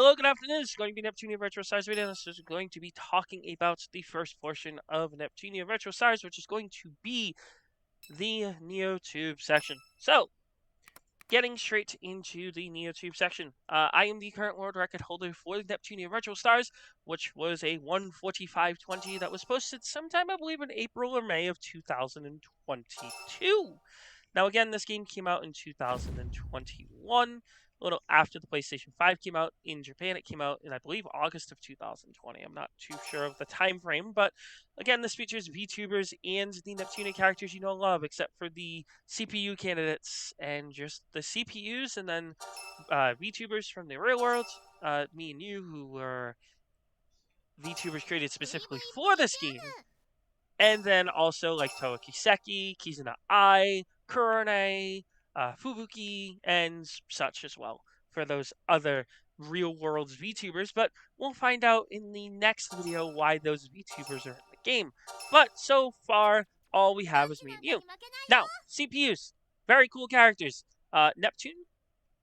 Hello, good afternoon. This is going to be Neptunia Retro Stars video. This is going to be talking about the first portion of Neptunia Retro Stars, which is going to be the Neotube section. So, getting straight into the Neotube section. I am the current world record holder for the Neptunia Retro Stars, which was a 1:45:20 that was posted sometime, I believe, in April or May of 2022. Now, again, this game came out in 2021, a little after the PlayStation 5 came out. In Japan, it came out in, I believe, August of 2020. I'm not too sure of the time frame, but again, this features VTubers and the Neptunia characters you know and love, except for the CPU candidates and just the CPUs, and then VTubers from the real world, me and you, who were VTubers created specifically for this game. And then also like Toa Kiseki, Kizuna Ai, Kurone, Fubuki, and such as well for those other real world VTubers. But we'll find out in the next video why those VTubers are in the game. But so far, all we have is me and you. Now, CPUs, very cool characters. Neptune,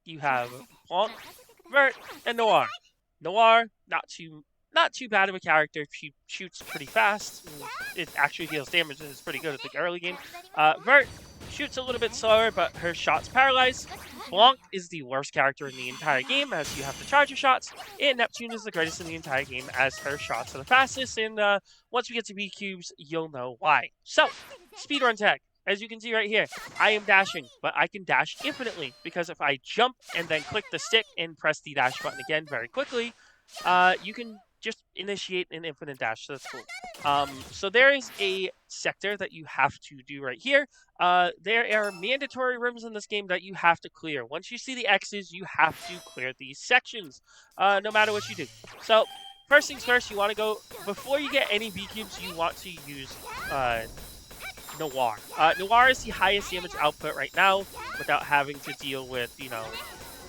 you have Blanc, Vert, and Noir. Noir, not too bad of a character. She shoots pretty fast. It actually deals damage and is pretty good at the early game. Vert shoots a little bit slower, but her shots paralyze. Blanc is the worst character in the entire game, as you have to charge your shots. And Neptune is the greatest in the entire game, as her shots are the fastest. And once we get to B cubes, you'll know why. So, speedrun tag. As you can see right here, I am dashing, but I can dash infinitely, because if I jump and then click the stick and press the dash button again very quickly, you can just initiate an infinite dash, so that's cool. So there is a sector that you have to do right here. There are mandatory rooms in this game that you have to clear. Once you see the X's, you have to clear these sections, no matter what you do. So first things first, you want to go, before you get any B cubes, you want to use Noir. Noir is the highest damage output right now, without having to deal with,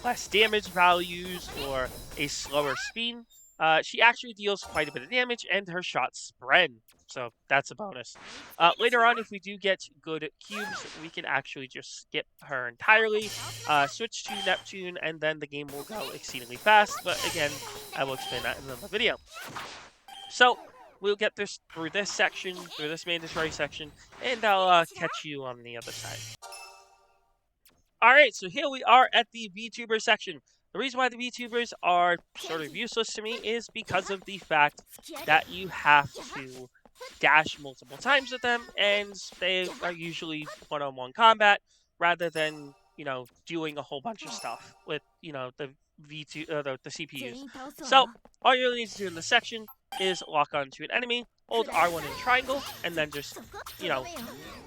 less damage values or a slower speed. She actually deals quite a bit of damage, and her shots spread, so that's a bonus. Later on, if we do get good cubes, we can actually just skip her entirely, switch to Neptune, and then the game will go exceedingly fast, but again, I will explain that in another video. So, we'll get this through this section, through this mandatory section, and I'll catch you on the other side. Alright, so here we are at the VTuber section. The reason why the VTubers are sort of useless to me is because of the fact that you have to dash multiple times with them, and they are usually one-on-one combat rather than, doing a whole bunch of stuff with, the CPUs. So, all you really need to do in this section is lock onto an enemy, hold R1 in triangle, and then just,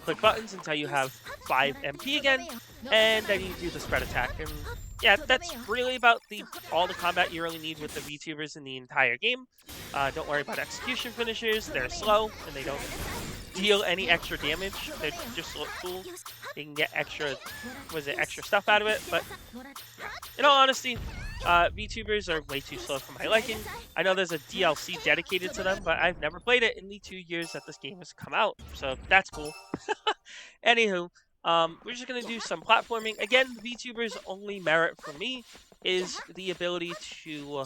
click buttons until you have 5 MP again, and then you do the spread attack. And yeah, that's really about all the combat you really need with the VTubers in the entire game. Don't worry about execution finishers. They're slow, and they don't deal any extra damage. They just look cool. You can get extra stuff out of it, but in all honesty, VTubers are way too slow for my liking. I know there's a DLC dedicated to them, but I've never played it in the 2 years that this game has come out, so that's cool. Anywho, we're just going to do some platforming. Again, VTubers' only merit for me is the ability to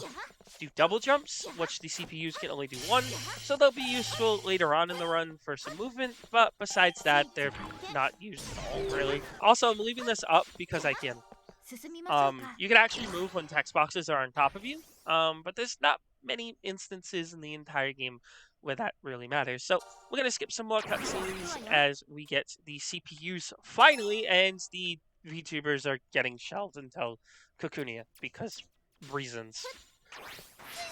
do double jumps, which the CPUs can only do one, so they'll be useful later on in the run for some movement, but besides that, they're not used at all, really. Also, I'm leaving this up because I can. You can actually move when text boxes are on top of you, but there's not many instances in the entire game where that really matters. So we're going to skip some more cutscenes as we get the CPUs finally, and the VTubers are getting shelved until Kukunia, because reasons.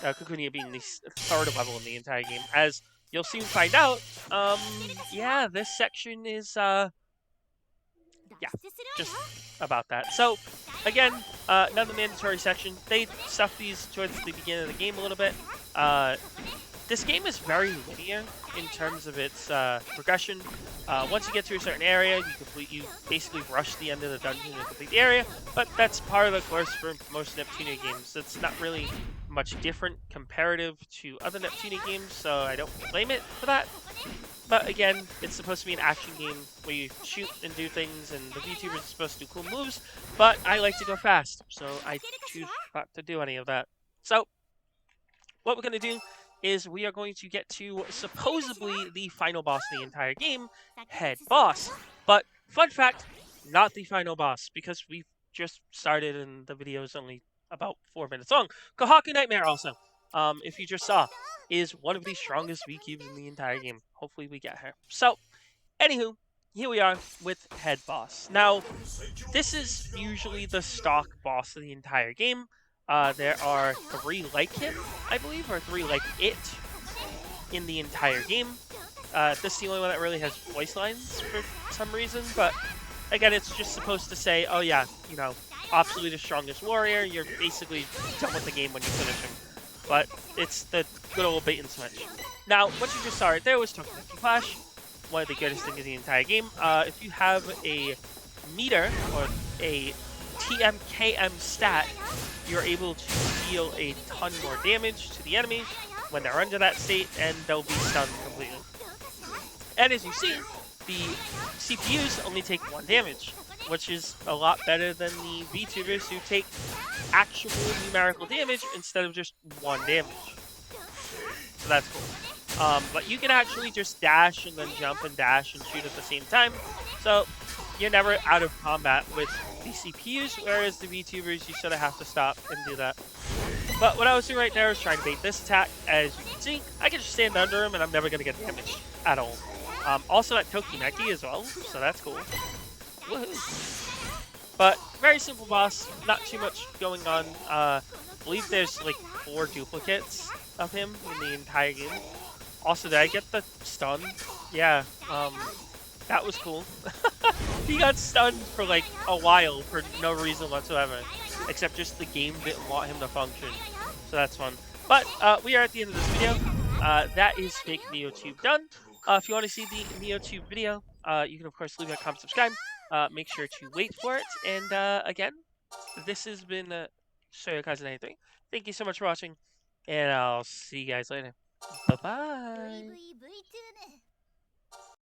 Kukunia being the third level in the entire game. As you'll soon find out, yeah, this section is, yeah, just about that. So, again, another mandatory section. They stuff these towards the beginning of the game a little bit. This game is very linear in terms of its progression. Once you get to a certain area, you basically rush the end of the dungeon and complete the area, but that's part of the course for most Neptunia games. It's not really much different comparative to other Neptunia games, so I don't blame it for that. But again, it's supposed to be an action game where you shoot and do things, and the VTubers are supposed to do cool moves, but I like to go fast, so I choose not to do any of that. So what we're going to do is we are going to get to supposedly the final boss of the entire game, Head Boss. But fun fact, not the final boss, because we've just started and the video is only about 4 minutes long. Kohaku Nightmare also, if you just saw, is one of the strongest V-Cubes in the entire game. Hopefully we get her. So, anywho, here we are with Head Boss. Now, this is usually the stock boss of the entire game. There are 3 like him, I believe, or 3 like it in the entire game. This is the only one that really has voice lines for some reason, but again, it's just supposed to say, oh yeah, you know, absolutely the strongest warrior, you're basically done with the game when you finish him. But it's the good old bait and switch. Now, what you just saw right there was Tokidoki Clash, one of the greatest things in the entire game. If you have a meter or a TMKM stat, you're able to deal a ton more damage to the enemies when they're under that state, and they'll be stunned completely. And as you see, the CPUs only take 1 damage, which is a lot better than the VTubers who take actual numerical damage instead of just 1 damage. So that's cool. But you can actually just dash and then jump and dash and shoot at the same time. So you're never out of combat with the CPUs, whereas the VTubers, you sort of have to stop and do that. But what I was doing right there is trying to bait this attack. As you can see, I can just stand under him and I'm never going to get damaged at all. Also at Tokimeki as well, so that's cool. Woohoo! But very simple boss, not too much going on. I believe there's like 4 duplicates of him in the entire game. Also, did I get the stun? Yeah, that was cool. He got stunned for like a while for no reason whatsoever, except just the game didn't want him to function. So that's fun. But we are at the end of this video. That is fake Neotube done. If you want to see the Neotube video, you can of course leave a comment, subscribe. Make sure to wait for it. And again, this has been Soyokaze93. Thank you so much for watching, and I'll see you guys later. Bye bye.